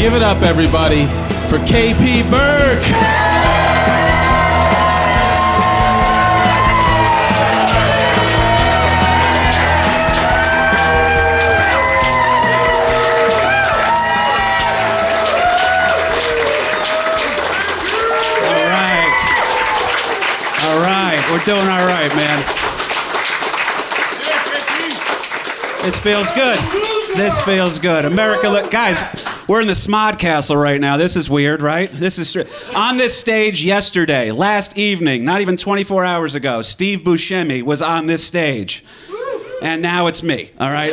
Give it up, everybody, for KP Burke. All right, we're doing all right, man. This feels good. This feels good. America, look, guys, we're in the SModCastle right now. This is weird, right? This is on this stage yesterday, last evening, not even 24 hours ago, Steve Buscemi was on this stage. And now it's me, all right?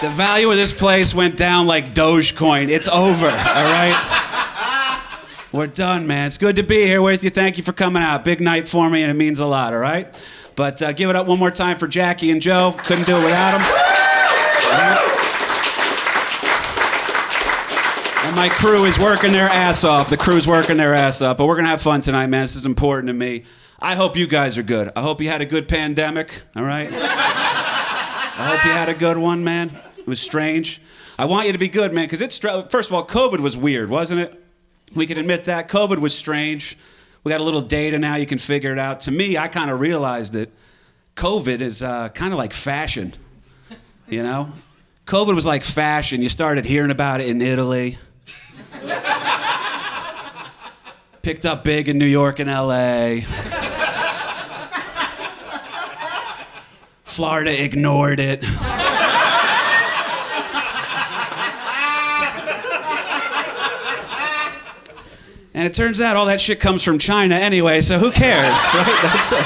The value of this place went down like Dogecoin. It's over, all right? We're done, man. It's good to be here with you. Thank you for coming out. Big night for me, and it means a lot, all right? But give it up one more time for Jackie and Joe. Couldn't do it without them. And my crew is working their ass off. The crew's working their ass off. But we're going to have fun tonight, man. This is important to me. I hope you guys are good. I hope you had a good pandemic, all right? I hope you had a good one, man. It was strange. I want you to be good, man, because first of all, COVID was weird, wasn't it? We can admit that. COVID was strange. We got a little data now. You can figure it out. To me, I kind of realized that COVID is kind of like fashion, you know? COVID was like fashion. You started hearing about it in Italy. Picked up big in New York and LA. Florida ignored it. And it turns out all that shit comes from China anyway, so who cares, right? That's it.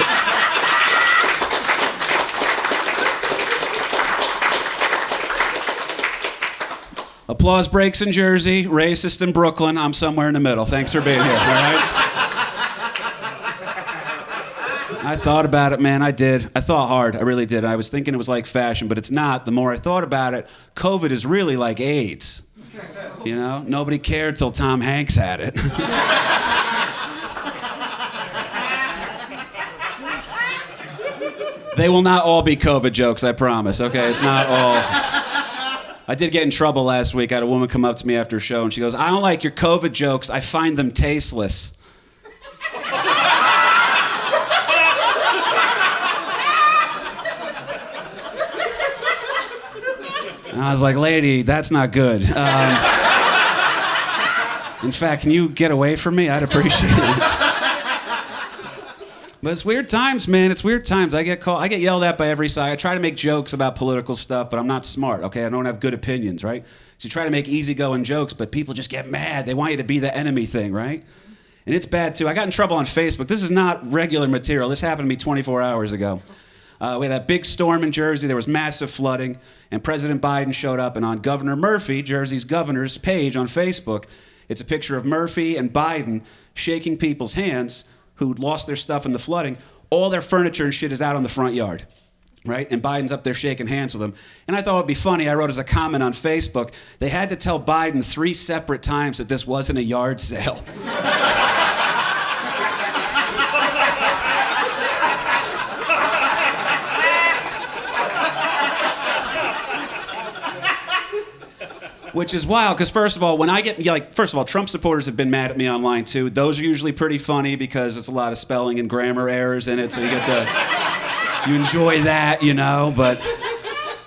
Applause breaks in Jersey, racist in Brooklyn. I'm somewhere in the middle. Thanks for being here, all right? I thought about it, man. I did. I thought hard. I really did. I was thinking it was like fashion, but it's not. The more I thought about it, COVID is really like AIDS. You know, nobody cared till Tom Hanks had it. They will not all be COVID jokes, I promise, okay? It's not all. I did get in trouble last week. I had a woman come up to me after a show, and she goes, I don't like your COVID jokes. I find them tasteless. And I was like, lady, that's not good. In fact, can you get away from me? I'd appreciate it. But it's weird times, man. It's weird times. I get yelled at by every side. I try to make jokes about political stuff, but I'm not smart, okay? I don't have good opinions, right? So you try to make easygoing jokes, but people just get mad. They want you to be the enemy thing, right? And it's bad, too. I got in trouble on Facebook. This is not regular material. This happened to me 24 hours ago. We had a big storm in Jersey. There was massive flooding, and President Biden showed up. And on Governor Murphy, Jersey's governor's page on Facebook, it's a picture of Murphy and Biden shaking people's hands who'd lost their stuff in the flooding. All their furniture and shit is out on the front yard, right? And Biden's up there shaking hands with them. And I thought it'd be funny. I wrote as a comment on Facebook, they had to tell Biden 3 separate times that this wasn't a yard sale. Which is wild, because first of all, Trump supporters have been mad at me online too. Those are usually pretty funny because it's a lot of spelling and grammar errors in it, so you enjoy that, you know, but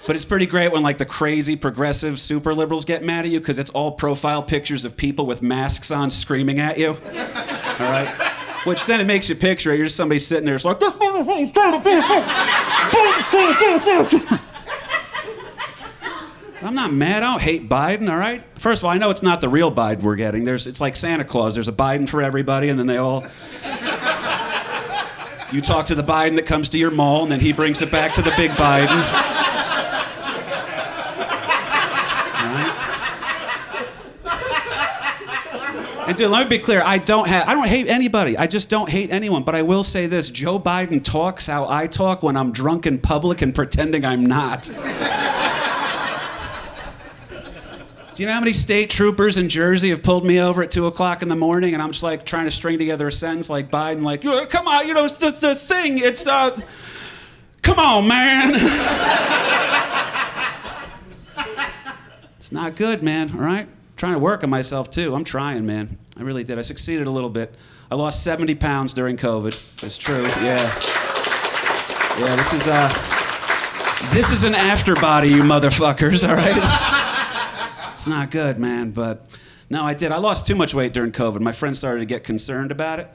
it's pretty great when like the crazy progressive super liberals get mad at you because it's all profile pictures of people with masks on screaming at you, all right? Which then it makes you picture it. You're just somebody sitting there, it's like, this motherfucker's trying to do something. I'm not mad. I don't hate Biden, all right? First of all, I know it's not the real Biden we're getting. It's like Santa Claus. There's a Biden for everybody, and then they all... You talk to the Biden that comes to your mall, and then he brings it back to the big Biden. And dude, let me be clear. I don't hate anybody. I just don't hate anyone. But I will say this: Joe Biden talks how I talk when I'm drunk in public and pretending I'm not. Do you know how many state troopers in Jersey have pulled me over at 2 o'clock in the morning, and I'm just like trying to string together a sentence like Biden, like, come on, you know, the thing, it's come on, man. It's not good, man, all right? Trying to work on myself, too. I'm trying, man. I really did. I succeeded a little bit. I lost 70 pounds during COVID. It's true, yeah. Yeah, this is an afterbody, you motherfuckers, all right? It's not good, man, but no, I did. I lost too much weight during COVID. My friends started to get concerned about it.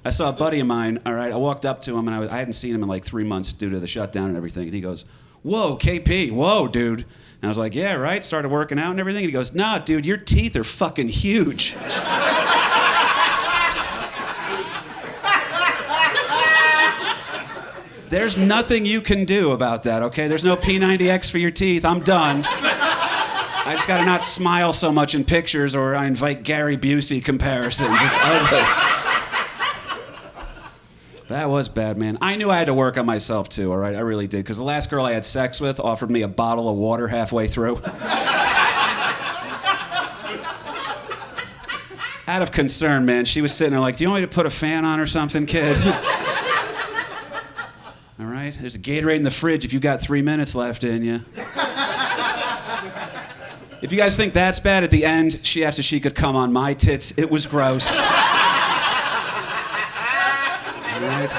I saw a buddy of mine, all right, I walked up to him, and I hadn't seen him in like 3 months due to the shutdown and everything, and he goes, "Whoa, KP, whoa, dude." And I was like, "Yeah, right?" Started working out and everything, and he goes, "Nah, dude, your teeth are fucking huge." There's nothing you can do about that, okay? There's no P90X for your teeth. I'm done. I just gotta not smile so much in pictures, or I invite Gary Busey comparisons. It's ugly. That was bad, man. I knew I had to work on myself, too, all right? I really did, because the last girl I had sex with offered me a bottle of water halfway through. Out of concern, man. She was sitting there like, "Do you want me to put a fan on or something, kid?" All right? There's a Gatorade in the fridge if you got 3 minutes left in you. If you guys think that's bad, at the end, she asked if she could come on my tits. It was gross. All right?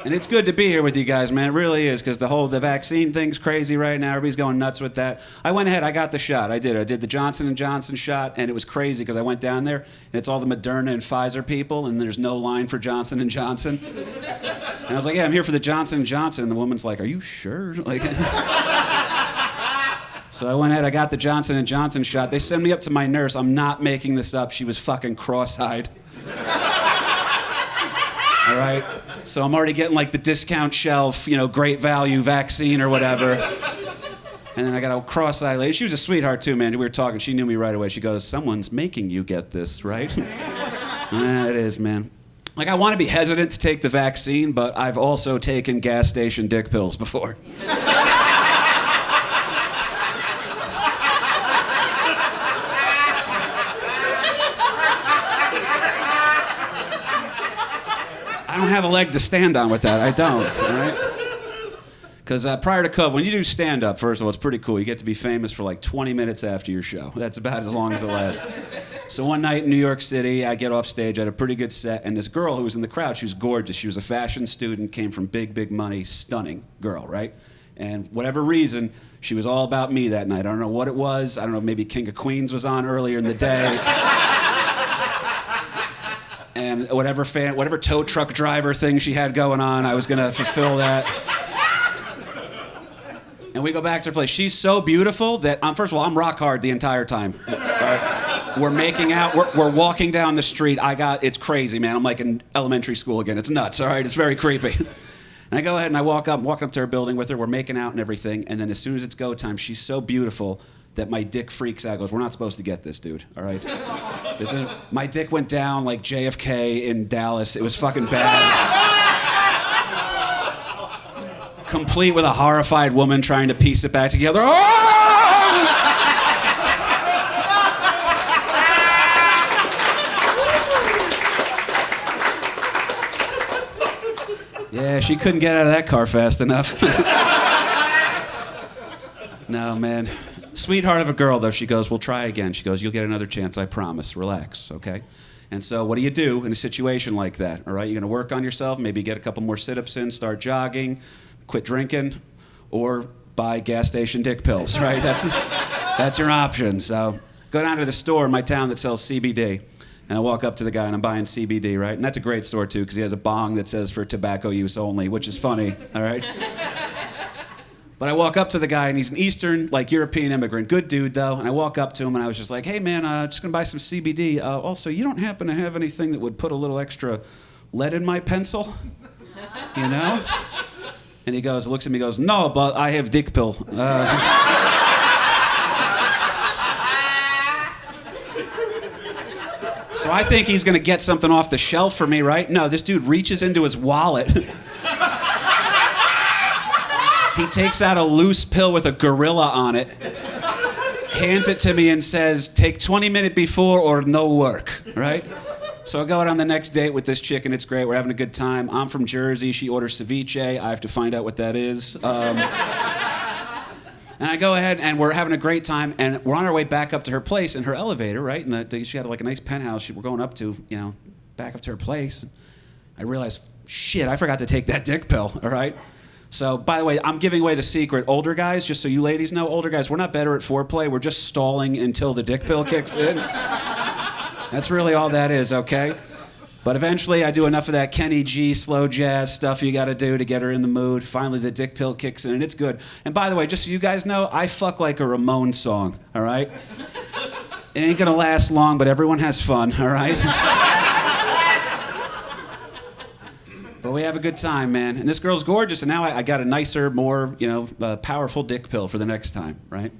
And it's good to be here with you guys, man. It really is, because the vaccine thing's crazy right now. Everybody's going nuts with that. I went ahead. I got the shot. I did. I did the Johnson & Johnson shot, and it was crazy because I went down there, and it's all the Moderna and Pfizer people, and there's no line for Johnson & Johnson. And I was like, "Yeah, I'm here for the Johnson & Johnson." And the woman's like, "Are you sure?" Like, so I went ahead. I got the Johnson & Johnson shot. They sent me up to my nurse. I'm not making this up. She was fucking cross-eyed. All right? So I'm already getting like the discount shelf, great value vaccine or whatever. And then I got a cross-eyed lady. She was a sweetheart too, man. We were talking. She knew me right away. She goes, "Someone's making you get this, right?" It is, man. Like, I want to be hesitant to take the vaccine, but I've also taken gas station dick pills before. I don't have a leg to stand on with that. I don't, all right? Because prior to COVID, when you do stand-up, first of all, it's pretty cool. You get to be famous for like 20 minutes after your show. That's about as long as it lasts. So one night in New York City, I get off stage. I had a pretty good set, and this girl who was in the crowd, she was gorgeous. She was a fashion student, came from big, big money, stunning girl, right? And whatever reason, she was all about me that night. I don't know what it was. I don't know, maybe King of Queens was on earlier in the day. And whatever tow truck driver thing she had going on, I was gonna fulfill that. And we go back to her place. She's so beautiful that, first of all, I'm rock hard the entire time. Right? We're making out. We're walking down the street. It's crazy, man. I'm like in elementary school again. It's nuts, all right? It's very creepy. And I go ahead and I'm walking up to her building with her. We're making out and everything. And then as soon as it's go time, she's so beautiful that my dick freaks out. Goes, "We're not supposed to get this, dude, all right?" My dick went down like JFK in Dallas. It was fucking bad. Complete with a horrified woman trying to piece it back together. Oh! Yeah, she couldn't get out of that car fast enough. No, man. Sweetheart of a girl, though. She goes, "We'll try again." She goes, "You'll get another chance, I promise. Relax, okay?" And so what do you do in a situation like that, all right? You're going to work on yourself, maybe get a couple more sit-ups in, start jogging, quit drinking, or buy gas station dick pills, right? That's your option. So go down to the store in my town that sells CBD, and I walk up to the guy, and I'm buying CBD, right? And that's a great store, too, because he has a bong that says for tobacco use only, which is funny, all right? But I walk up to the guy, and he's an Eastern, European immigrant. Good dude, though. And I walk up to him, and I was just like, "Hey, man, just going to buy some CBD. Also, you don't happen to have anything that would put a little extra lead in my pencil? You know?" And he looks at me, goes, "No, but I have dick pill." So I think he's going to get something off the shelf for me, right? No, this dude reaches into his wallet. He takes out a loose pill with a gorilla on it, hands it to me and says, "Take 20 minutes before or no work," right? So I go out on the next date with this chick, and it's great. We're having a good time. I'm from Jersey. She orders ceviche. I have to find out what that is. And I go ahead, and we're having a great time, and we're on our way back up to her place in her elevator, right? And she had like a nice penthouse we're going up to, back up to her place. I realized, shit, I forgot to take that dick pill, all right? So, by the way, I'm giving away the secret. Older guys, just so you ladies know, older guys, we're not better at foreplay. We're just stalling until the dick pill kicks in. That's really all that is, okay? But eventually, I do enough of that Kenny G slow jazz stuff you gotta do to get her in the mood. Finally, the dick pill kicks in, and it's good. And by the way, just so you guys know, I fuck like a Ramones song, all right? It ain't gonna last long, but everyone has fun, all right? But we have a good time, man. And this girl's gorgeous, and now I got a nicer, more, powerful dick pill for the next time, right?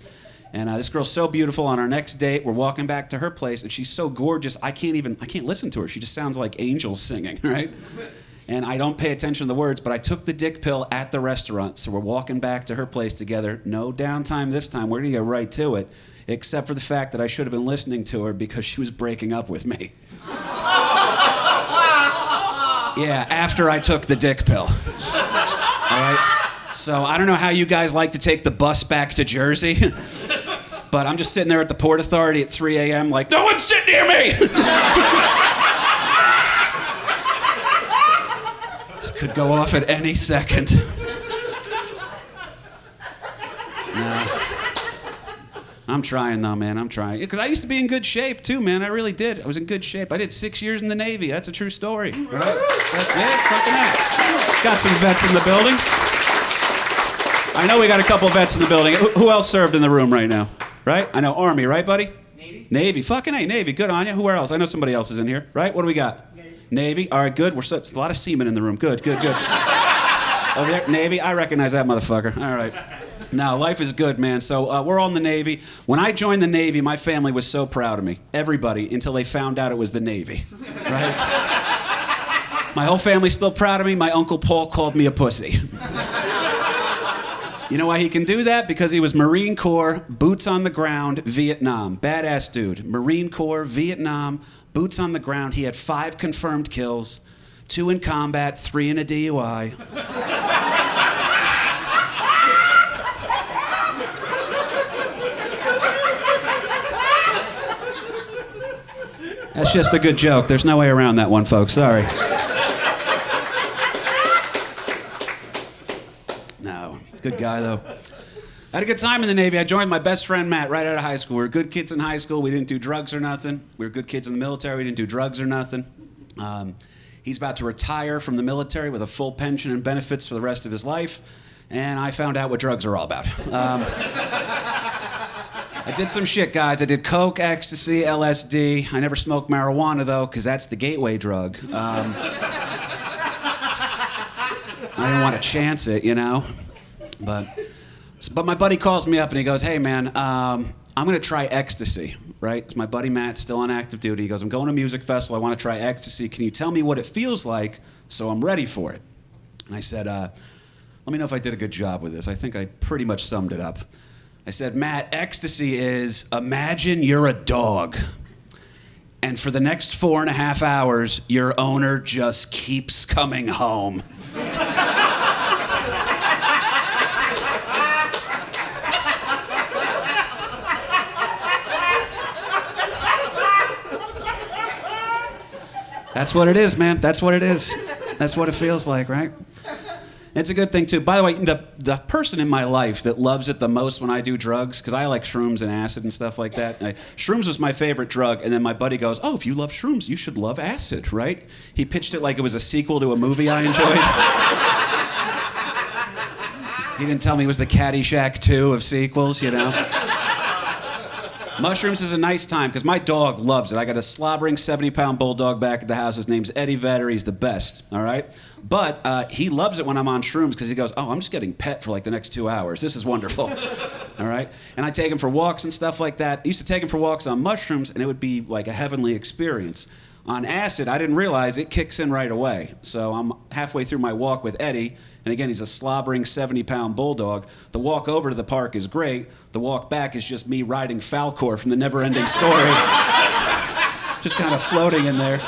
And this girl's so beautiful. On our next date, we're walking back to her place, and she's so gorgeous, I can't listen to her. She just sounds like angels singing, right? And I don't pay attention to the words, but I took the dick pill at the restaurant, so we're walking back to her place together. No downtime this time. We're gonna get right to it, except for the fact that I should have been listening to her because she was breaking up with me. Yeah, after I took the dick pill. All right? So I don't know how you guys like to take the bus back to Jersey, but I'm just sitting there at the Port Authority at 3 a.m. like, no one sit near me! This could go off at any second. No. I'm trying though, man, I'm trying. Because I used to be in good shape too, man, I really did. I was in good shape. I did 6 years in the Navy, that's a true story. Right? That's it, fucking that. Got some vets in the building. I know we got a couple vets in the building. Who else served in the room right now? Right? I know Army, right, buddy? Navy. Navy. Fucking A, Navy. Good on you. Who else? I know somebody else is in here, right? What do we got? Navy. All right, good. There's a lot of seamen in the room. Good. Over there, Navy. I recognize that motherfucker. All right. No, life is good, man. So we're all in the Navy. When I joined the Navy, my family was so proud of me. Everybody, until they found out it was the Navy, right? My whole family's still proud of me. My Uncle Paul called me a pussy. You know why he can do that? Because he was Marine Corps, boots on the ground, Vietnam. Badass dude. Marine Corps, Vietnam, boots on the ground. He had 5 confirmed kills, 2 in combat, 3 in a DUI. That's just a good joke. There's no way around that one, folks. Sorry. No. Good guy, though. I had a good time in the Navy. I joined my best friend, Matt, right out of high school. We were good kids in high school. We didn't do drugs or nothing. We were good kids in the military. We didn't do drugs or nothing. He's about to retire from the military with a full pension and benefits for the rest of his life. And I found out what drugs are all about. I did some shit, guys. I did coke, ecstasy, LSD. I never smoked marijuana, though, because that's the gateway drug. I didn't want to chance it, But my buddy calls me up and he goes, hey, man, I'm going to try ecstasy, right? It's my buddy Matt, still on active duty. He goes, I'm going to a music festival. I want to try ecstasy. Can you tell me what it feels like so I'm ready for it? And I said, let me know if I did a good job with this. I think I pretty much summed it up. I said, Matt, ecstasy is imagine you're a dog. And for the next 4.5 hours, your owner just keeps coming home. That's what it is, man. That's what it is. That's what it feels like, right? It's a good thing, too. By the way, the person in my life that loves it the most when I do drugs, because I like shrooms and acid and stuff like that. Shrooms was my favorite drug, and then my buddy goes, oh, if you love shrooms, you should love acid, right? He pitched it like it was a sequel to a movie I enjoyed. He didn't tell me it was the Caddyshack 2 of sequels, Mushrooms is a nice time, because my dog loves it. I got a slobbering 70-pound bulldog back at the house. His name's Eddie Vedder. He's the best, all right? But he loves it when I'm on shrooms, because he goes, oh, I'm just getting pet for like the next 2 hours. This is wonderful, all right? And I take him for walks and stuff like that. I used to take him for walks on mushrooms, and it would be like a heavenly experience. On acid, I didn't realize it kicks in right away. So I'm halfway through my walk with Eddie, and again, he's a slobbering 70-pound bulldog. The walk over to the park is great. The walk back is just me riding Falcor from the Never-Ending Story. Just kind of floating in there.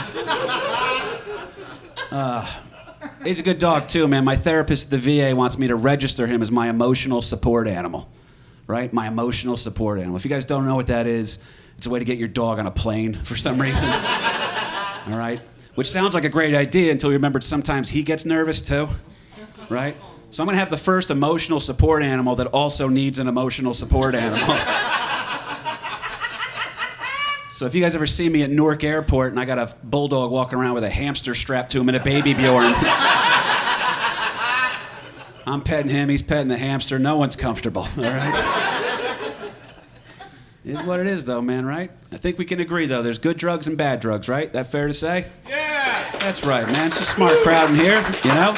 He's a good dog, too, man. My therapist at the VA wants me to register him as my emotional support animal. right? My emotional support animal. If you guys don't know what that is, it's a way to get your dog on a plane for some reason. All right? Which sounds like a great idea until you remember sometimes he gets nervous too, right? So I'm gonna have the first emotional support animal that also needs an emotional support animal. So if you guys ever see me at Newark Airport and I got a bulldog walking around with a hamster strapped to him and a baby Bjorn, I'm petting him, he's petting the hamster, no one's comfortable, all right? It is what it is, though, man, right? I think we can agree, though. There's good drugs and bad drugs, right? That fair to say? Yeah! That's right, man. It's a smart crowd in here, you know?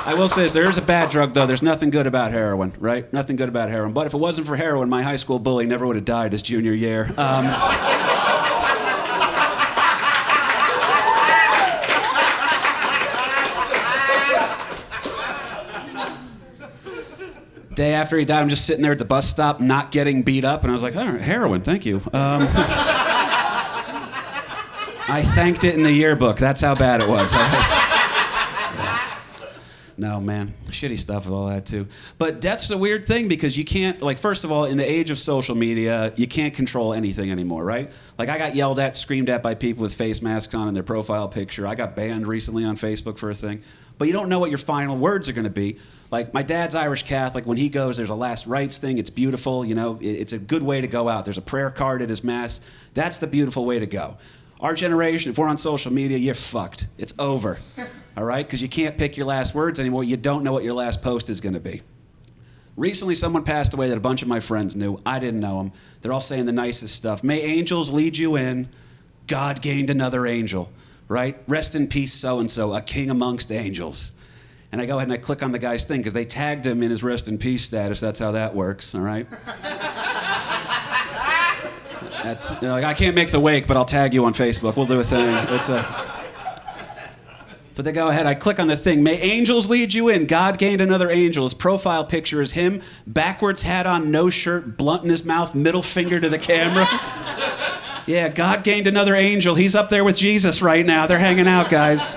I will say this, there is a bad drug, though. There's nothing good about heroin, right? Nothing good about heroin. But if it wasn't for heroin, my high school bully never would have died his junior year. Day after he died, I'm just sitting there at the bus stop, not getting beat up, and I was like, oh, heroin, thank you. I thanked it in the yearbook. That's how bad it was. No, man, shitty stuff with all that too. But death's a weird thing because you can't, like, first of all, in the age of social media, you can't control anything anymore, right? Like, I got yelled at, screamed at by people with face masks on in their profile picture. I got banned recently on Facebook for a thing. But you don't know what your final words are going to be. Like, my dad's Irish Catholic. When he goes, there's a last rites thing. It's beautiful, you know. It's a good way to go out. There's a prayer card at his mass. That's the beautiful way to go. Our generation, if we're on social media, you're fucked. It's over, all right? Because you can't pick your last words anymore. You don't know what your last post is going to be. Recently, someone passed away that a bunch of my friends knew. I didn't know him. They're all saying the nicest stuff. May angels lead you in. God gained another angel, right? Rest in peace, so-and-so, a king amongst angels. And I go ahead and I click on the guy's thing because they tagged him in his rest in peace status. That's how that works, all right? That's, you know, like, I can't make the wake, but I'll tag you on Facebook. We'll do a thing. But they go ahead, I click on the thing. May angels lead you in. God gained another angel. His profile picture is him, backwards hat on, no shirt, blunt in his mouth, middle finger to the camera. Yeah, God gained another angel. He's up there with Jesus right now. They're hanging out, guys.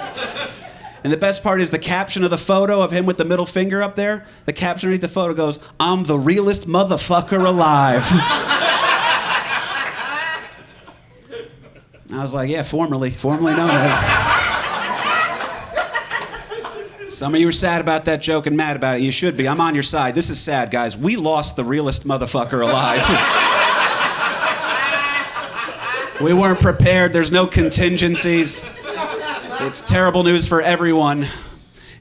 And the best part is the caption of the photo of him with the middle finger up there. The caption underneath the photo goes, I'm the realest motherfucker alive. I was like, yeah, formerly known as. Some of you are sad about that joke and mad about it. You should be. I'm on your side. This is sad, guys. We lost the realest motherfucker alive. We weren't prepared. There's no contingencies. It's terrible news for everyone.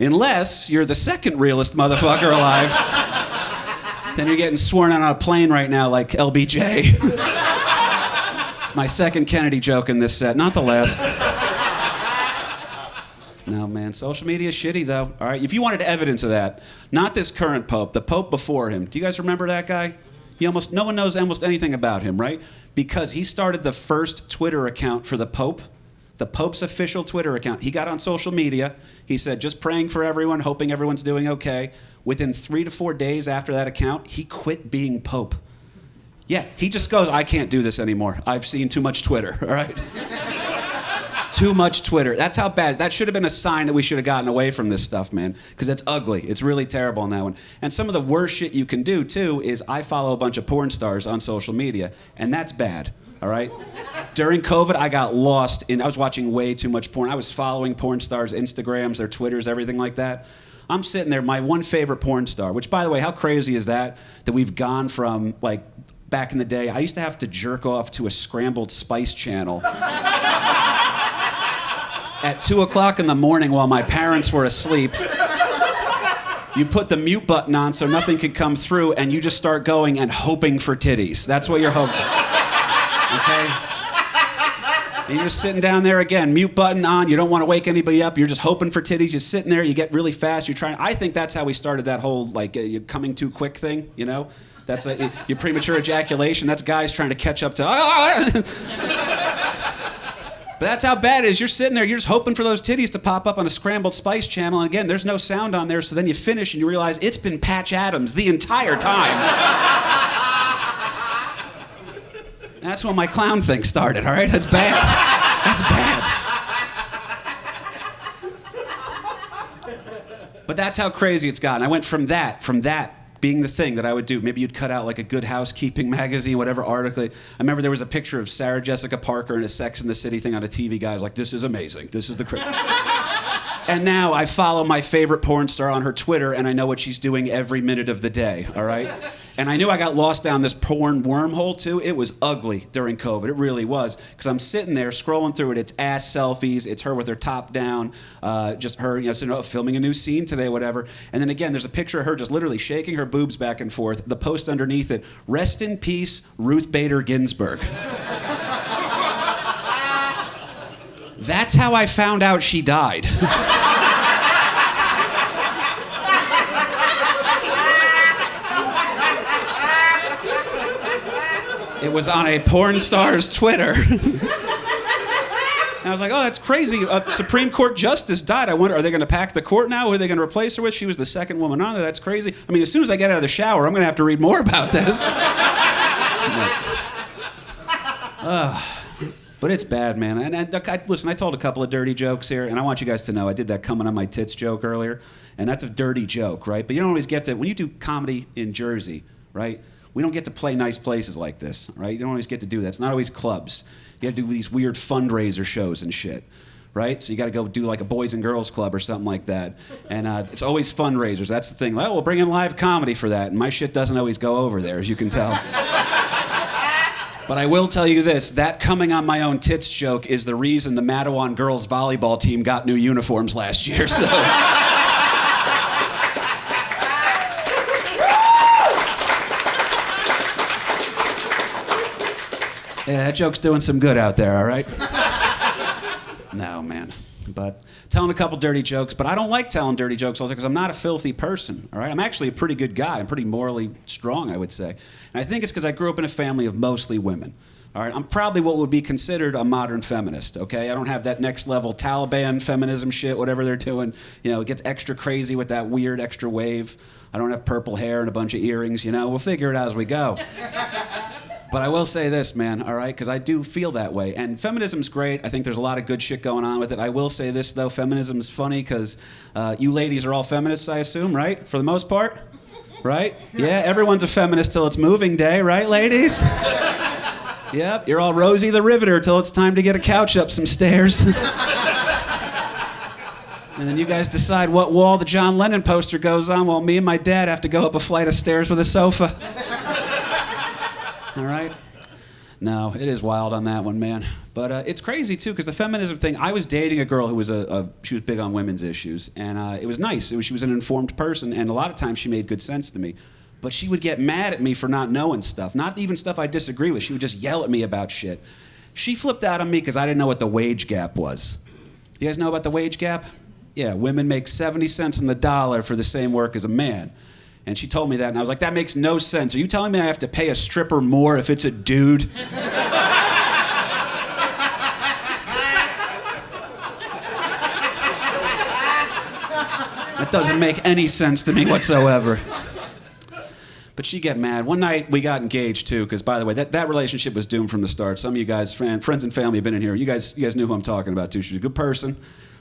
Unless you're the second realest motherfucker alive. Then you're getting sworn on a plane right now like LBJ. It's my second Kennedy joke in this set, not the last. No, man, social media is shitty, though. All right, if you wanted evidence of that, not this current pope, the pope before him. Do you guys remember that guy? No one knows almost anything about him, right? Because he started the first Twitter account for the pope. The Pope's official Twitter account. He got on social media. He said, just praying for everyone, hoping everyone's doing okay. Within 3 to 4 days after that account, he quit being Pope. Yeah, he just goes, I can't do this anymore. I've seen too much Twitter, all right? Too much Twitter. That's how bad. That should have been a sign that we should have gotten away from this stuff, man. Because it's ugly. It's really terrible on that one. And some of the worst shit you can do, too, is I follow a bunch of porn stars on social media. And that's bad. All right? During COVID, I got lost I was watching way too much porn. I was following porn stars' Instagrams, their Twitters, everything like that. I'm sitting there, my one favorite porn star, which, by the way, how crazy is that we've gone from, like, back in the day, I used to have to jerk off to a scrambled spice channel at 2 o'clock in the morning while my parents were asleep. You put the mute button on so nothing could come through, and you just start going and hoping for titties. That's what you're hoping. Okay? And you're just sitting down there again, mute button on, you don't want to wake anybody up, you're just hoping for titties, you're sitting there, you get really fast, you're trying. I think that's how we started that whole, like, you're coming too quick thing, you know? That's your premature ejaculation, that's guys trying to catch up to. But that's how bad it is. You're sitting there, you're just hoping for those titties to pop up on a scrambled spice channel, and again, there's no sound on there, so then you finish and you realize it's been Patch Adams the entire time. That's when my clown thing started, all right? That's bad. That's bad. But that's how crazy it's gotten. I went from that being the thing that I would do. Maybe you'd cut out like a Good Housekeeping magazine, whatever article. I remember there was a picture of Sarah Jessica Parker in a Sex and the City thing on a TV guy. I was like, this is amazing. This is the And now I follow my favorite porn star on her Twitter, and I know what she's doing every minute of the day, all right? And I knew I got lost down this porn wormhole, too. It was ugly during COVID. It really was. Because I'm sitting there scrolling through it. It's ass selfies. It's her with her top down. Just her, sitting, filming a new scene today, whatever. And then again, there's a picture of her just literally shaking her boobs back and forth. The post underneath it, rest in peace, Ruth Bader Ginsburg. That's how I found out she died. It was on a porn star's Twitter. And I was like, oh, that's crazy. A Supreme Court justice died. I wonder, are they going to pack the court now? Who are they going to replace her with? She was the second woman on there. That's crazy. I mean, as soon as I get out of the shower, I'm going to have to read more about this. But it's bad, man. And listen, I told a couple of dirty jokes here, and I want you guys to know I did that coming on my tits joke earlier, and that's a dirty joke, right? But you don't always get to, when you do comedy in Jersey, right, we don't get to play nice places like this, right? You don't always get to do that. It's not always clubs. You got to do these weird fundraiser shows and shit, right? So you got to go do like a Boys and Girls Club or something like that. And it's always fundraisers. That's the thing. Well, we'll bring in live comedy for that. And my shit doesn't always go over there, as you can tell. But I will tell you this, that coming on my own tits joke is the reason the Mattawan girls volleyball team got new uniforms last year, so. Yeah, that joke's doing some good out there, all right? No, man. But telling a couple dirty jokes, but I don't like telling dirty jokes also because I'm not a filthy person, all right? I'm actually a pretty good guy. I'm pretty morally strong, I would say. And I think it's because I grew up in a family of mostly women, all right? I'm probably what would be considered a modern feminist, okay? I don't have that next level Taliban feminism shit, whatever they're doing. It gets extra crazy with that weird extra wave. I don't have purple hair and a bunch of earrings, We'll figure it out as we go. But I will say this, man, all right? Because I do feel that way. And feminism's great. I think there's a lot of good shit going on with it. I will say this, though. Feminism's funny because you ladies are all feminists, I assume, right? For the most part? Right? Yeah, everyone's a feminist till it's moving day, right, ladies? Yep, you're all Rosie the Riveter till it's time to get a couch up some stairs. And then you guys decide what wall the John Lennon poster goes on while me and my dad have to go up a flight of stairs with a sofa. All right? No, it is wild on that one, man. But it's crazy, too, because the feminism thing, I was dating a girl who was she was big on women's issues, and it was nice. She was an informed person, and a lot of times she made good sense to me. But she would get mad at me for not knowing stuff, not even stuff I disagree with. She would just yell at me about shit. She flipped out on me because I didn't know what the wage gap was. Do you guys know about the wage gap? Yeah, women make 70 cents on the dollar for the same work as a man. And she told me that, and I was like, that makes no sense. Are you telling me I have to pay a stripper more if it's a dude? That doesn't make any sense to me whatsoever. But she got mad. One night, we got engaged, too, because, by the way, that relationship was doomed from the start. Some of you guys, friends and family have been in here. You guys knew who I'm talking about, too. She was a good person,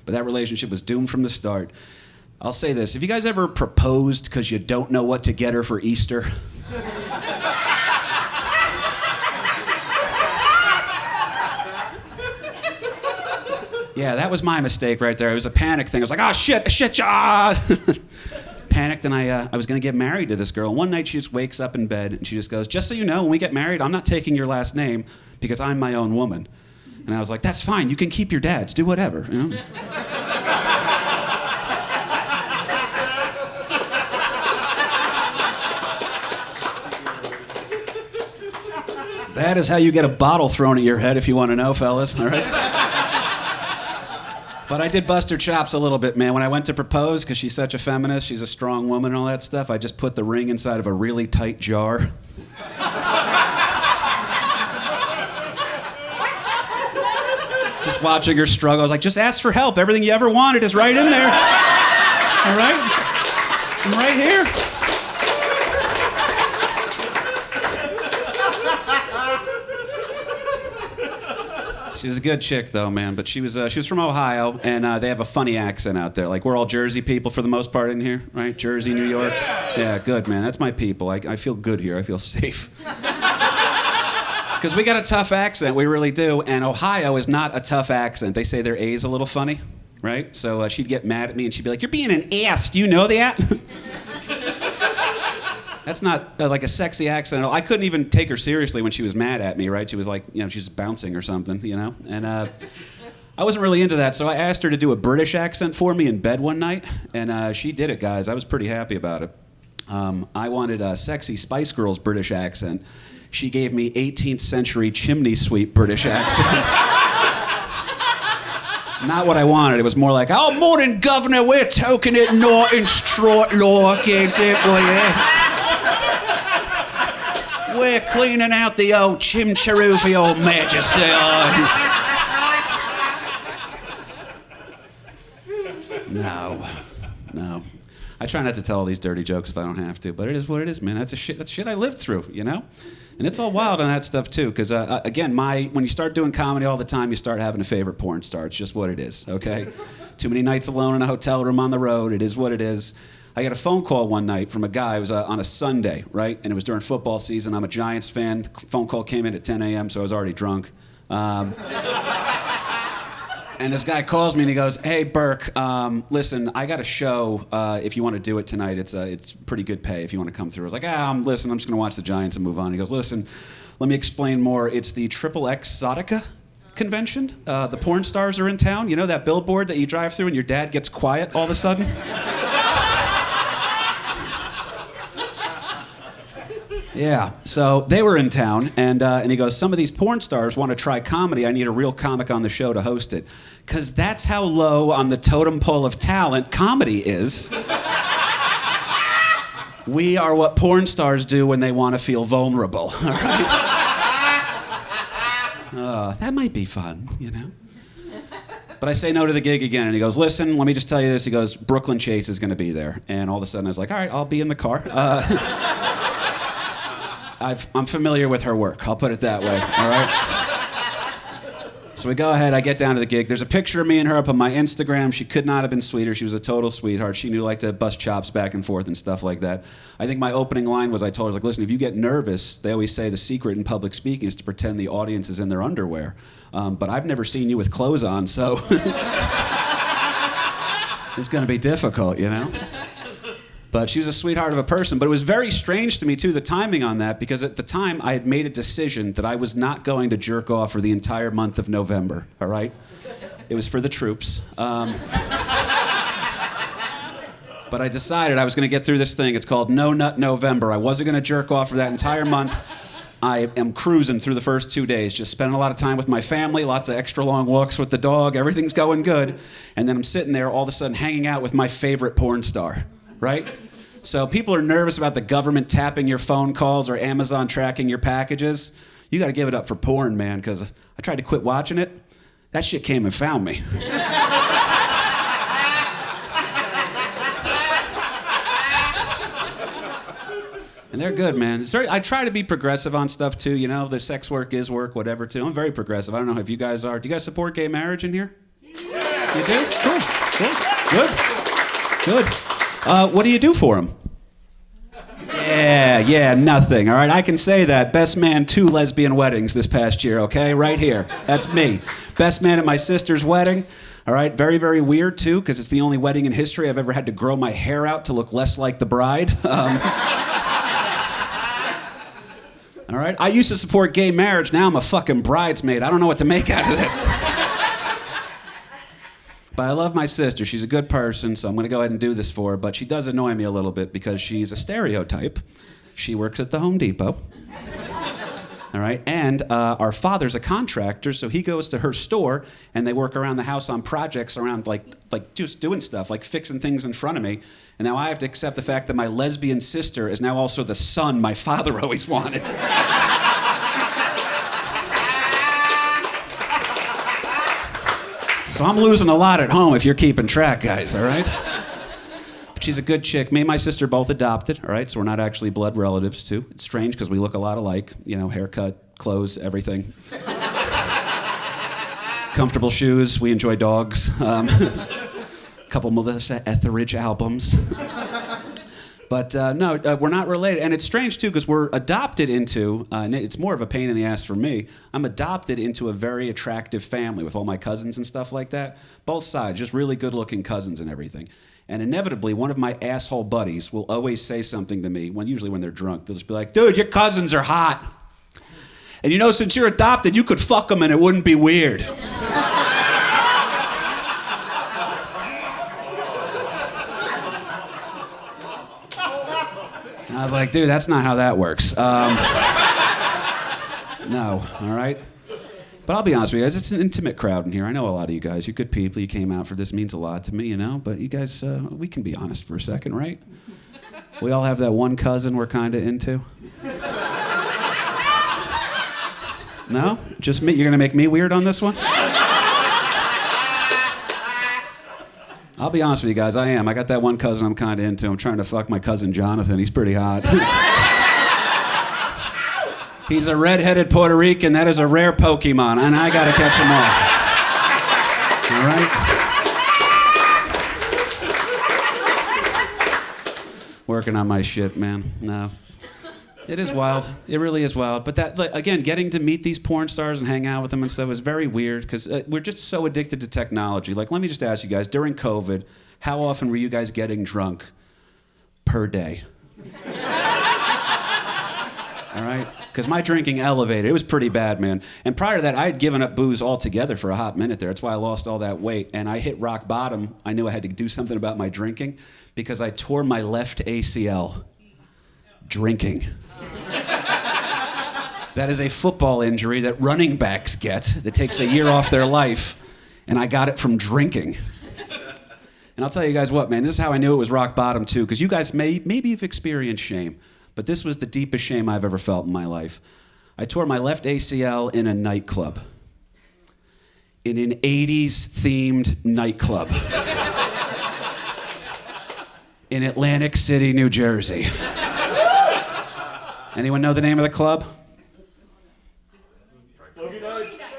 but that relationship was doomed from the start. I'll say this. Have you guys ever proposed because you don't know what to get her for Easter? Yeah, that was my mistake right there. It was a panic thing. I was like, oh, shit, Panicked, and I was going to get married to this girl. And one night she just wakes up in bed, and she just goes, just so you know, when we get married, I'm not taking your last name because I'm my own woman. And I was like, that's fine. You can keep your dad's. Do whatever. That is how you get a bottle thrown at your head, if you want to know, fellas, all right? But I did bust her chops a little bit, man. When I went to propose, because she's such a feminist, she's a strong woman and all that stuff, I just put the ring inside of a really tight jar. Just watching her struggle, I was like, just ask for help. Everything you ever wanted is right in there. All right? I'm right here. She was a good chick, though, man. But she was from Ohio, and they have a funny accent out there. Like, we're all Jersey people for the most part in here, right? Jersey, New York. Yeah, good, man. That's my people. I feel good here. I feel safe. Because we got a tough accent. We really do. And Ohio is not a tough accent. They say their A's a little funny, right? So she'd get mad at me, and she'd be like, "You're being an ass. Do you know that?" That's not like a sexy accent. I couldn't even take her seriously when she was mad at me, right? She was like, she's bouncing or something, And I wasn't really into that, so I asked her to do a British accent for me in bed one night, and she did it, guys. I was pretty happy about it. I wanted a sexy Spice Girls British accent. She gave me 18th century chimney sweep British accent. Not what I wanted. It was more like, "Oh, morning, governor. We're talking it not in straight like, is it? Well, yeah. We're cleaning out the old chimcharoo for your majesty." No. I try not to tell all these dirty jokes if I don't have to, but it is what it is, man. That's shit I lived through, And it's all wild on that stuff, too, because, again, when you start doing comedy all the time, you start having a favorite porn star. It's just what it is, okay? Too many nights alone in a hotel room on the road. It is what it is. I got a phone call one night from a guy. It was on a Sunday, right? And it was during football season. I'm a Giants fan. The phone call came in at 10 a.m., so I was already drunk. And this guy calls me and he goes, "Hey, Burke, listen, I got a show. If you want to do it tonight, it's pretty good pay if you want to come through." I was like, "Listen, I'm just going to watch the Giants and move on." He goes, "Listen, let me explain more. It's the XXX Exotica convention. The porn stars are in town. You know that billboard that you drive through and your dad gets quiet all of a sudden?" Yeah, so they were in town, and he goes, "Some of these porn stars want to try comedy. I need a real comic on the show to host it. Because that's how low on the totem pole of talent comedy is. We are what porn stars do when they want to feel vulnerable, all right?" That might be fun, But I say no to the gig again, and he goes, "Listen, let me just tell you this." He goes, "Brooklyn Chase is going to be there." And all of a sudden I was like, "All right, I'll be in the car." I'm familiar with her work. I'll put it that way, all right? So we go ahead. I get down to the gig. There's a picture of me and her up on my Instagram. She could not have been sweeter. She was a total sweetheart. She knew to bust chops back and forth and stuff like that. I think my opening line was, I told her, "Listen, if you get nervous, they always say the secret in public speaking is to pretend the audience is in their underwear. But I've never seen you with clothes on, so it's going to be difficult, But she was a sweetheart of a person. But it was very strange to me, too, the timing on that, because at the time I had made a decision that I was not going to jerk off for the entire month of November, all right? It was for the troops. But I decided I was going to get through this thing. It's called No Nut November. I wasn't going to jerk off for that entire month. I am cruising through the first 2 days, just spending a lot of time with my family, lots of extra long walks with the dog. Everything's going good. And then I'm sitting there all of a sudden hanging out with my favorite porn star. Right? So people are nervous about the government tapping your phone calls or Amazon tracking your packages. You got to give it up for porn, man, because I tried to quit watching it. That shit came and found me. And they're good, man. I try to be progressive on stuff, too. The sex work is work, whatever, too. I'm very progressive. I don't know if you guys are. Do you guys support gay marriage in here? Yeah. You do? Cool. Good. What do you do for him? Yeah, nothing, all right? I can say that. Best man, 2 lesbian weddings this past year, okay? Right here. That's me. Best man at my sister's wedding, all right? Very, very weird, too, because it's the only wedding in history I've ever had to grow my hair out to look less like the bride. All right? I used to support gay marriage. Now I'm a fucking bridesmaid. I don't know what to make out of this. But I love my sister. She's a good person, so I'm going to go ahead and do this for her. But she does annoy me a little bit because she's a stereotype. She works at the Home Depot. All right? And our father's a contractor, so he goes to her store, and they work around the house on projects around, like just doing stuff, like fixing things in front of me. And now I have to accept the fact that my lesbian sister is now also the son my father always wanted. So I'm losing a lot at home if you're keeping track, guys, all right? But she's a good chick. Me and my sister both adopted, all right? So we're not actually blood relatives, too. It's strange because we look a lot alike. Haircut, clothes, everything. Comfortable shoes. We enjoy dogs. Couple Melissa Etheridge albums. But no, we're not related. And it's strange, too, because we're adopted into, and it's more of a pain in the ass for me, I'm adopted into a very attractive family with all my cousins and stuff like that. Both sides, just really good-looking cousins and everything. And inevitably, one of my asshole buddies will always say something to me, usually when they're drunk. They'll just be like, dude, your cousins are hot. And you know, since you're adopted, you could fuck them and it wouldn't be weird. I was like, dude, that's not how that works. No, all right? But I'll be honest with you guys, it's an intimate crowd in here. I know a lot of you guys. You're good people. You came out for this. It means a lot to me, you know? But you guys, we can be honest for a second, right? We all have that one cousin we're kind of into. No? Just me? You're going to make me weird on this one? I'll be honest with you guys, I am. I got that one cousin I'm kind of into. I'm trying to fuck my cousin Jonathan. He's pretty hot. He's a red-headed Puerto Rican. That is a rare Pokemon, and I got to catch him all. All right? Working on my shit, man. No. It is wild. It really is wild. But that, like, again, getting to meet these porn stars and hang out with them and stuff is very weird because we're just so addicted to technology. Like, let me just ask you guys, during COVID, how often were you guys getting drunk per day? All right? Because my drinking elevated. It was pretty bad, man. And prior to that, I had given up booze altogether for a hot minute there. That's why I lost all that weight. And I hit rock bottom. I knew I had to do something about my drinking because I tore my left ACL drinking. That is a football injury that running backs get that takes a year off their life. And I got it from drinking. And I'll tell you guys what, man, this is how I knew it was rock bottom, too. Because you guys maybe you've experienced shame. But this was the deepest shame I've ever felt in my life. I tore my left ACL in a nightclub. In an 80s-themed nightclub. In Atlantic City, New Jersey. Anyone know the name of the club?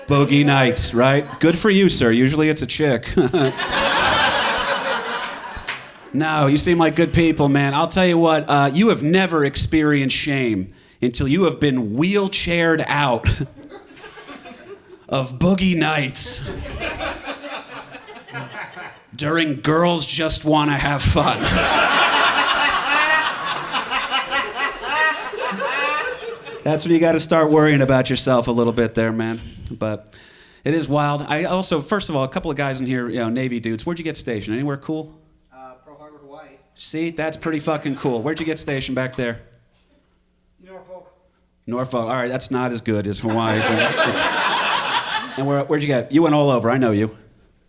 Boogie Nights, right? Good for you, sir. Usually it's a chick. No, you seem like good people, man. I'll tell you what, you have never experienced shame until you have been wheelchaired out of Boogie Nights during Girls Just Wanna Have Fun. That's when you got to start worrying about yourself a little bit there, man. But it is wild. I also, first of all, a couple of guys in here, you know, Navy dudes. Where'd you get stationed? Anywhere cool? Pearl Harbor, Hawaii. See, that's pretty fucking cool. Where'd you get stationed back there? Norfolk. Norfolk. All right, that's not as good as Hawaii. And where'd you get? You went all over. I know you.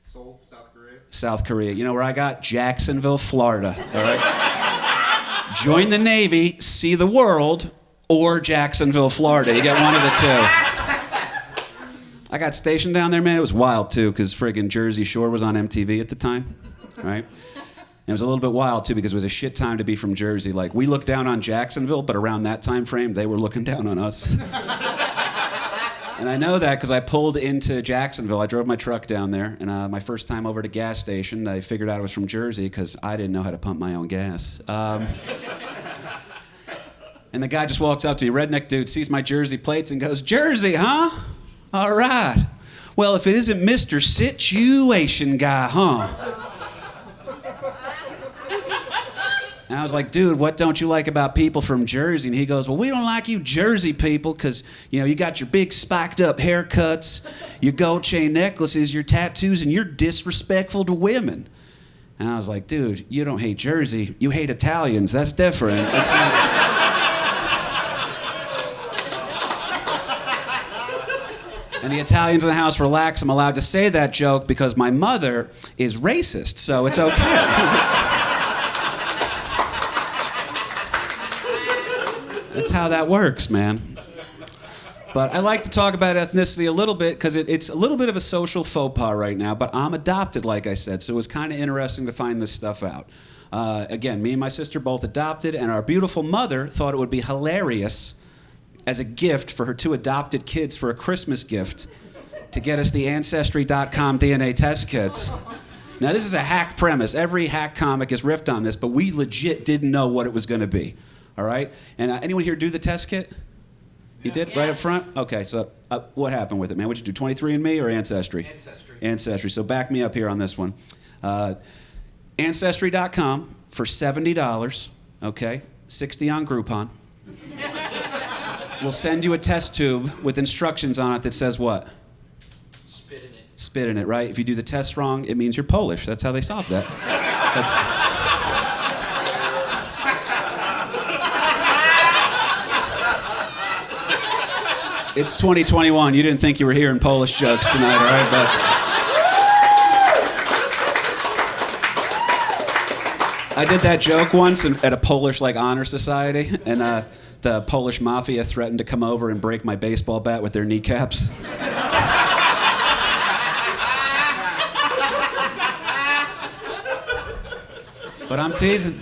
Seoul, South Korea. South Korea. You know where I got? Jacksonville, Florida. All right. Join the Navy, see the world, or Jacksonville, Florida. You get one of the two. I got stationed down there, man. It was wild, too, because friggin' Jersey Shore was on MTV at the time, right? And it was a little bit wild, too, because it was a shit time to be from Jersey. Like, we looked down on Jacksonville, but around that time frame, they were looking down on us. And I know that because I pulled into Jacksonville. I drove my truck down there, and my first time over to gas station, I figured out I was from Jersey because I didn't know how to pump my own gas. And the guy just walks up to me, redneck dude, sees my Jersey plates and goes, "Jersey, huh? All right. Well, if it isn't Mr. Situation Guy, huh?" And I was like, "Dude, what don't you like about people from Jersey?" And he goes, "Well, we don't like you Jersey people because, you know, you got your big spiked up haircuts, your gold chain necklaces, your tattoos, and you're disrespectful to women." And I was like, "Dude, you don't hate Jersey. You hate Italians. That's different." That's not... And the Italians in the house relax. I'm allowed to say that joke because my mother is racist, so it's okay. That's how that works, man. But I like to talk about ethnicity a little bit because it's a little bit of a social faux pas right now, but I'm adopted, like I said, so it was kind of interesting to find this stuff out. Again, me and my sister both adopted, and our beautiful mother thought it would be hilarious as a gift for her two adopted kids for a Christmas gift to get us the Ancestry.com DNA test kits. Now, this is a hack premise. Every hack comic has riffed on this, but we legit didn't know what it was going to be. All right? And anyone here do the test kit? You did? Right up front? Okay, so what happened with it, man? What'd you do, 23andMe or Ancestry? Ancestry. So back me up here on this one. Ancestry.com for $70, okay? $60 on Groupon. We'll send you a test tube with instructions on it that says what? Spit in it. Spit in it, right? If you do the test wrong, it means you're Polish. That's how they solve that. It's 2021. You didn't think you were hearing Polish jokes tonight, all right? But I did that joke once at a Polish honor society, and the Polish mafia threatened to come over and break my baseball bat with their kneecaps. But I'm teasing.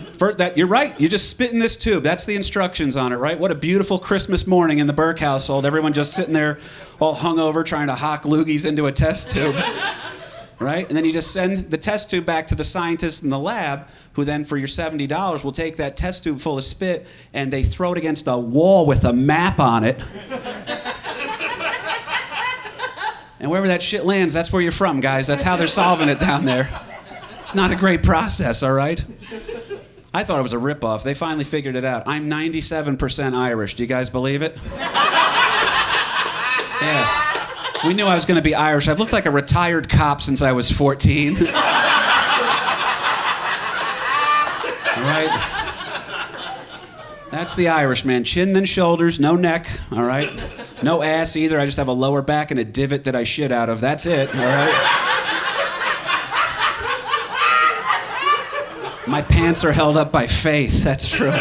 You're right. You just spit in this tube. That's the instructions on it, right? What a beautiful Christmas morning in the Burke household. Everyone just sitting there all hungover trying to hock loogies into a test tube. Right? And then you just send the test tube back to the scientists in the lab, who then, for your $70, will take that test tube full of spit and they throw it against a wall with a map on it. And wherever that shit lands, that's where you're from, guys. That's how they're solving it down there. It's not a great process, all right? I thought it was a ripoff. They finally figured it out. I'm 97% Irish. Do you guys believe it? Yeah. We knew I was going to be Irish. I've looked like a retired cop since I was 14. All right? That's the Irish, man. Chin then shoulders, no neck, all right? No ass either. I just have a lower back and a divot that I shit out of. That's it, all right? My pants are held up by faith. That's true.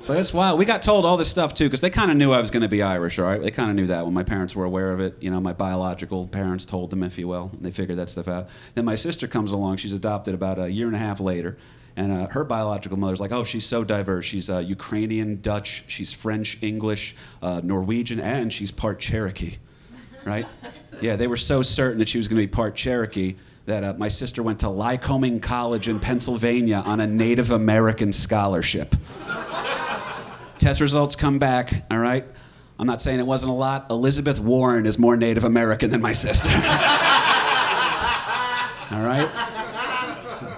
But it's wild. We got told all this stuff, too, because they kind of knew I was going to be Irish, all right? They kind of knew that when my parents were aware of it. You know, my biological parents told them, if you will, and they figured that stuff out. Then my sister comes along. She's adopted about a year and a half later. And her biological mother's like, oh, she's so diverse. She's Ukrainian, Dutch, she's French, English, Norwegian, and she's part Cherokee, right? Yeah, they were so certain that she was going to be part Cherokee that my sister went to Lycoming College in Pennsylvania on a Native American scholarship. Test results come back, all right? I'm not saying it wasn't a lot. Elizabeth Warren is more Native American than my sister. All right?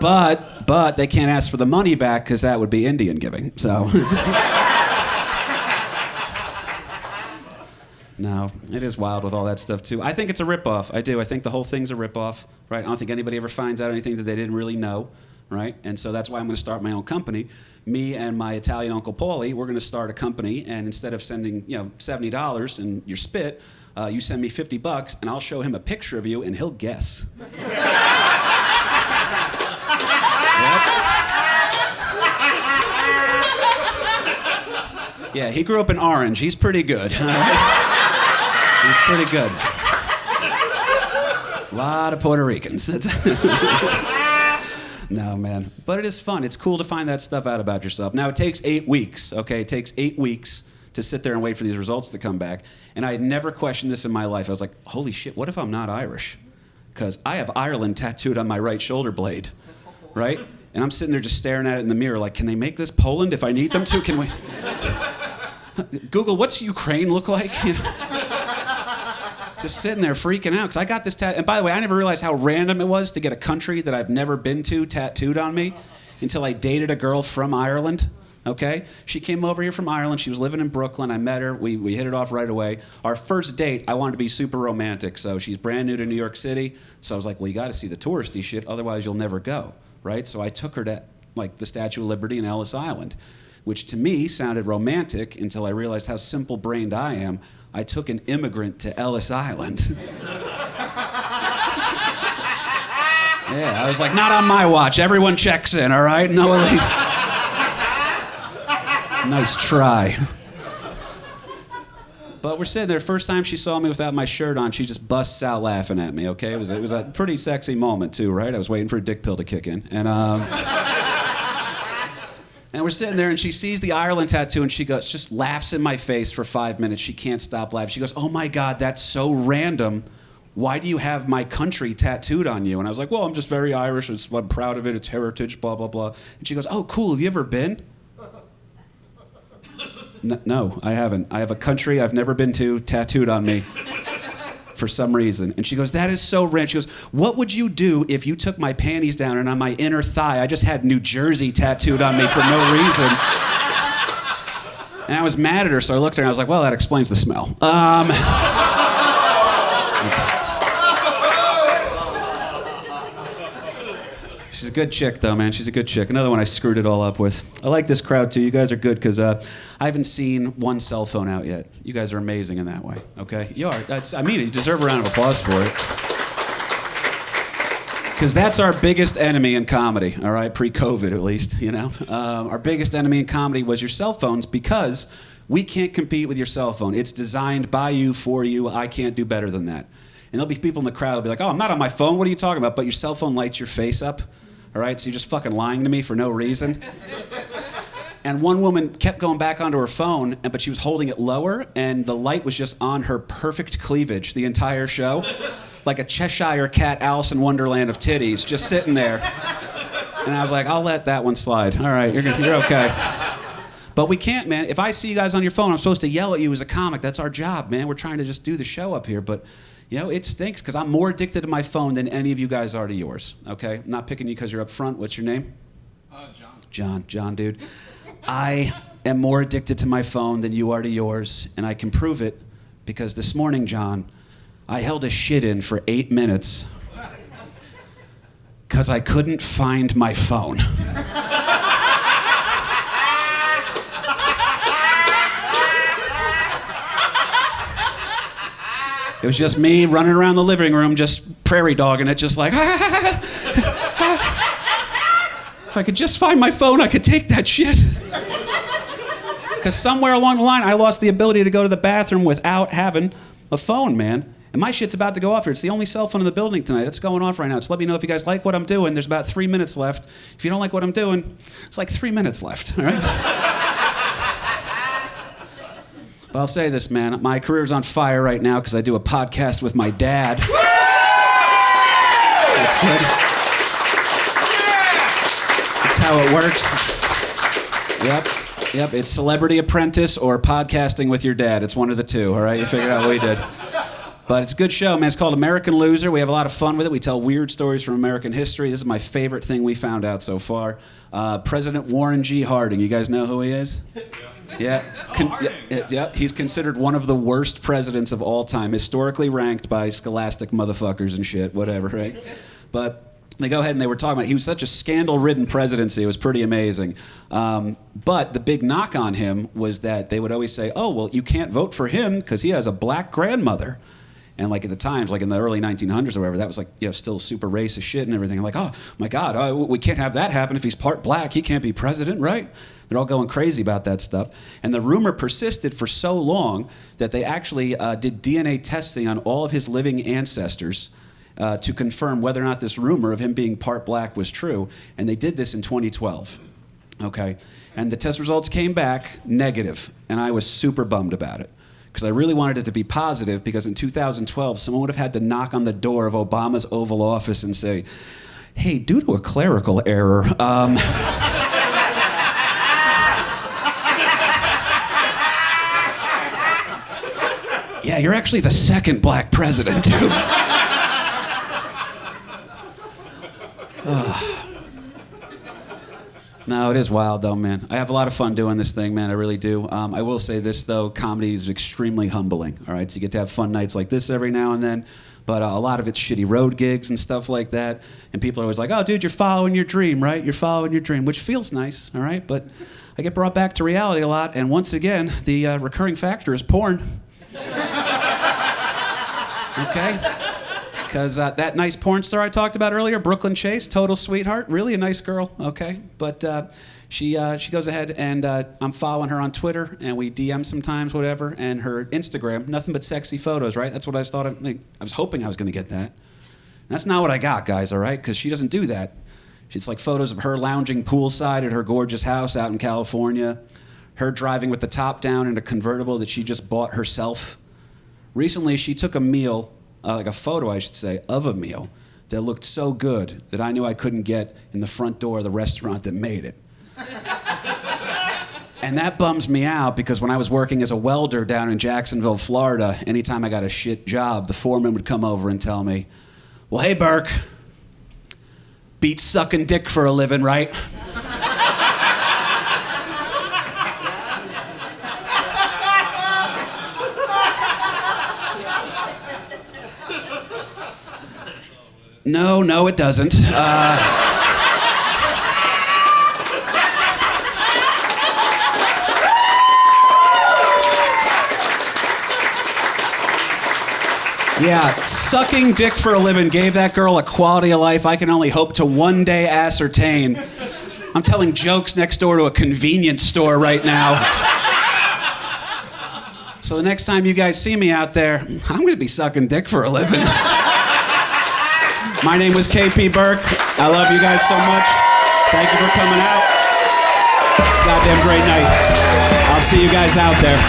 But they can't ask for the money back because that would be Indian giving, so. No, it is wild with all that stuff, too. I think it's a ripoff. I do. I think the whole thing's a ripoff, right? I don't think anybody ever finds out anything that they didn't really know, right? And so that's why I'm going to start my own company. Me and my Italian Uncle Paulie, we're going to start a company, and instead of sending, $70 and your spit, you send me $50, and I'll show him a picture of you, and he'll guess. Yeah, he grew up in Orange. He's pretty good. All right? He's pretty good. A lot of Puerto Ricans. No, man. But it is fun. It's cool to find that stuff out about yourself. Now, it takes 8 weeks, okay? It takes 8 weeks to sit there and wait for these results to come back. And I had never questioned this in my life. I was like, holy shit, what if I'm not Irish? Because I have Ireland tattooed on my right shoulder blade, right? And I'm sitting there just staring at it in the mirror like, can they make this Poland if I need them to? Can we... Google, what's Ukraine look like? You know? Just sitting there freaking out because I got this tattoo. And by the way, I never realized how random it was to get a country that I've never been to tattooed on me until I dated a girl from Ireland. Okay? She came over here from Ireland. She was living in Brooklyn. I met her. We hit it off right away. Our first date, I wanted to be super romantic. So she's brand new to New York City. So I was like, well, you got to see the touristy shit. Otherwise, you'll never go. Right? So I took her to the Statue of Liberty and Ellis Island, which to me sounded romantic until I realized how simple-brained I am. I took an immigrant to Ellis Island. Yeah, I was like, not on my watch. Everyone checks in, all right? No elite. Nice try. But we're sitting there. First time she saw me without my shirt on, she just busts out laughing at me, okay? It was a pretty sexy moment, too, right? I was waiting for a dick pill to kick in. And And we're sitting there, and she sees the Ireland tattoo, and she goes, just laughs in my face for 5 minutes. She can't stop laughing. She goes, oh my God, that's so random. Why do you have my country tattooed on you? And I was like, well, I'm just very Irish. I'm proud of it. It's heritage, blah, blah, blah. And she goes, oh, cool. Have you ever been? No, I haven't. I have a country I've never been to tattooed on me for some reason. And she goes, that is so random. She goes, what would you do if you took my panties down and on my inner thigh, I just had New Jersey tattooed on me for no reason? And I was mad at her, so I looked at her and I was like, well, that explains the smell. She's a good chick, though, man. She's a good chick. Another one I screwed it all up with. I like this crowd, too. You guys are good, because I haven't seen one cell phone out yet. You guys are amazing in that way, okay? You are. You deserve a round of applause for it. Because that's our biggest enemy in comedy, all right? Pre-COVID, at least, you know? Our biggest enemy in comedy was your cell phones, because we can't compete with your cell phone. It's designed by you, for you. I can't do better than that. And there'll be people in the crowd who'll be like, oh, I'm not on my phone. What are you talking about? But your cell phone lights your face up. All right, so you're just fucking lying to me for no reason. And one woman kept going back onto her phone, but she was holding it lower, and the light was just on her perfect cleavage the entire show. Like a Cheshire cat Alice in Wonderland of titties, just sitting there. And I was like, I'll let that one slide. All right, you're okay. But we can't, man. If I see you guys on your phone, I'm supposed to yell at you as a comic. That's our job, man. We're trying to just do the show up here, but... You know, it stinks because I'm more addicted to my phone than any of you guys are to yours, okay? I'm not picking you because you're up front. What's your name? John, dude. I am more addicted to my phone than you are to yours, and I can prove it because this morning, John, I held a shit in for 8 minutes because I couldn't find my phone. It was just me running around the living room, just prairie dogging it, just like, if I could just find my phone, I could take that shit. Because somewhere along the line, I lost the ability to go to the bathroom without having a phone, man. And my shit's about to go off here. It's the only cell phone in the building tonight. It's going off right now. Just let me know if you guys like what I'm doing. There's about 3 minutes left. If you don't like what I'm doing, it's like 3 minutes left, all right? But I'll say this, man. My career's on fire right now because I do a podcast with my dad. That's good. That's how it works. Yep. It's Celebrity Apprentice or podcasting with your dad. It's one of the two, all right? You figured out what we did. But it's a good show, man. It's called American Loser. We have a lot of fun with it. We tell weird stories from American history. This is my favorite thing we found out so far. President Warren G. Harding. You guys know who he is? Yeah. He's considered one of the worst presidents of all time, historically ranked by scholastic motherfuckers and shit, whatever, right? But they go ahead and they were talking about he was such a scandal-ridden presidency. It was pretty amazing. But the big knock on him was that they would always say, oh, well, you can't vote for him because he has a black grandmother. And like at the times, like in the early 1900s or whatever, that was like, you know, still super racist shit and everything. Like, oh my God, we can't have that happen. If he's part black, he can't be president, right? They're all going crazy about that stuff. And the rumor persisted for so long that they actually did DNA testing on all of his living ancestors to confirm whether or not this rumor of him being part black was true. And they did this in 2012. Okay? And the test results came back negative. And I was super bummed about it. Because I really wanted it to be positive, because in 2012, someone would have had to knock on the door of Obama's Oval Office and say, hey, due to a clerical error, yeah, you're actually the second black president, dude. No, it is wild, though, man. I have a lot of fun doing this thing, man. I really do. I will say this, though. Comedy is extremely humbling, all right? So you get to have fun nights like this every now and then, but a lot of it's shitty road gigs and stuff like that. And people are always like, oh, dude, you're following your dream, right? You're following your dream, which feels nice, all right? But I get brought back to reality a lot, and once again, the recurring factor is porn. Okay? Because that nice porn star I talked about earlier, Brooklyn Chase, total sweetheart, really a nice girl, okay? But she goes ahead and I'm following her on Twitter, and we DM sometimes, whatever, and her Instagram, nothing but sexy photos, right? That's what I thought. I was hoping I was going to get that. And that's not what I got, guys, all right? Because she doesn't do that. It's like photos of her lounging poolside at her gorgeous house out in California, her driving with the top down in a convertible that she just bought herself. Recently, she took a meal, like a photo, I should say, of a meal that looked so good that I knew I couldn't get in the front door of the restaurant that made it. And that bums me out because when I was working as a welder down in Jacksonville, Florida, anytime I got a shit job, the foreman would come over and tell me, well, hey, Burke, beats sucking dick for a living, right? No, it doesn't. Yeah, sucking dick for a living gave that girl a quality of life I can only hope to one day ascertain. I'm telling jokes next door to a convenience store right now. So the next time you guys see me out there, I'm gonna be sucking dick for a living. My name was KP Burke. I love you guys so much. Thank you for coming out. Goddamn great night. I'll see you guys out there.